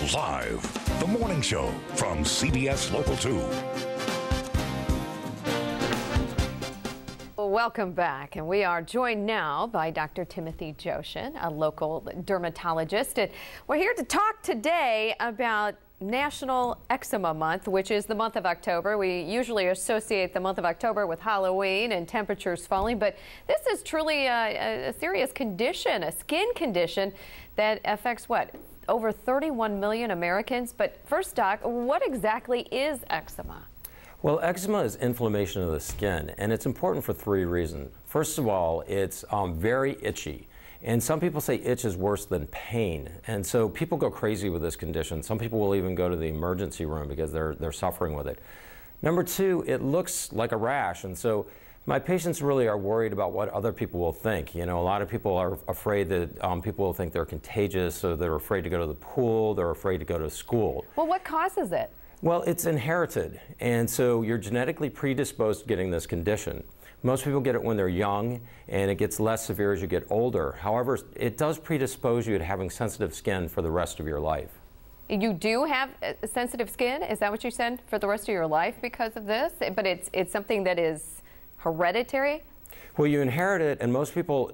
Live, the morning show from CBS Local 2. Welcome back, and we are joined now by Dr. Timothy Jochen, a local dermatologist. And we're here to talk today about National Eczema Month, which is the month of October. We usually associate the month of October with Halloween and temperatures falling, but this is truly a serious condition, a skin condition that affects what? Over 31 million Americans. But first, Doc, what exactly is eczema? Well, eczema is inflammation of the skin, and it's important for three reasons. First of all, it's very itchy. And some people say itch is worse than pain. And so people go crazy with this condition. Some people will even go to the emergency room because they're suffering with it. Number two, it looks like a rash. And so my patients really are worried about what other people will think. You know, a lot of people are afraid that people will think they're contagious, so they're afraid to go to the pool, they're afraid to go to school. Well, what causes it? Well, it's inherited, and so you're genetically predisposed to getting this condition. Most people get it when they're young, and it gets less severe as you get older. However, it does predispose you to having sensitive skin for the rest of your life. You do have sensitive skin? Is that what you said, for the rest of your life because of this? But it's something that is hereditary? Well, you inherit it, and most people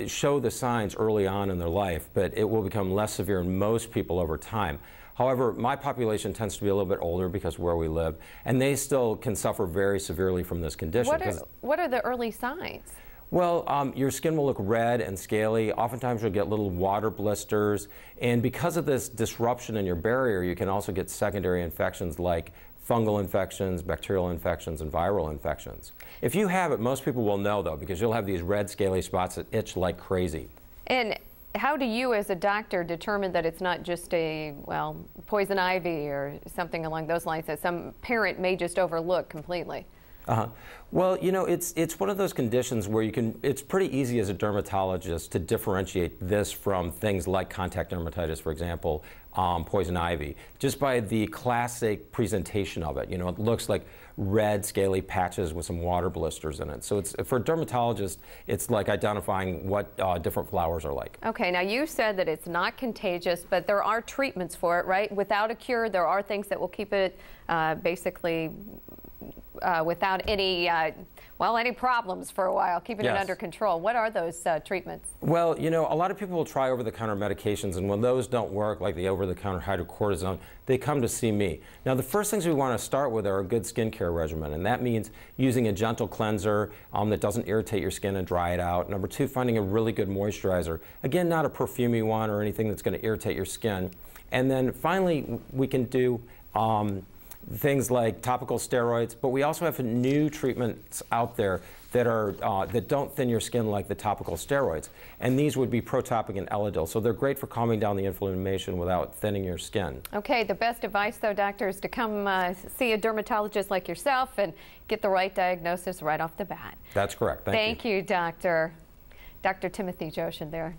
show the signs early on in their life, but it will become less severe in most people over time. However, my population tends to be a little bit older because of where we live, and they still can suffer very severely from this condition. What are the early signs? Well, your skin will look red and scaly. Oftentimes you'll get little water blisters, and because of this disruption in your barrier, you can also get secondary infections like fungal infections, bacterial infections, and viral infections. If you have it, most people will know, though, because you'll have these red, scaly spots that itch like crazy. And how do you, as a doctor, determine that it's not just a, well, poison ivy or something along those lines that some parent may just overlook completely? Well, you know, it's one of those conditions where it's pretty easy as a dermatologist to differentiate this from things like contact dermatitis, for example, poison ivy, just by the classic presentation of it. You know, it looks like red, scaly patches with some water blisters in it. So for a dermatologist, it's like identifying what different flowers are like. Okay, now you said that it's not contagious, but there are treatments for it, right? Without a cure, there are things that will keep it basically without any, any problems for a while, keeping it under control. What are those treatments? Well, you know, a lot of people will try over-the-counter medications, and when those don't work, like the over-the-counter hydrocortisone, they come to see me. Now, the first things we want to start with are a good skincare regimen, and that means using a gentle cleanser that doesn't irritate your skin and dry it out. Number two, finding a really good moisturizer. Again, not a perfumey one or anything that's going to irritate your skin. And then finally, we can do things like topical steroids, but we also have new treatments out there that don't thin your skin like the topical steroids. And these would be Protopic and Elidel. So they're great for calming down the inflammation without thinning your skin. Okay, the best advice, though, doctor, is to come see a dermatologist like yourself and get the right diagnosis right off the bat. That's correct. Thank you. Thank you, doctor. Dr. Timothy Jochen there.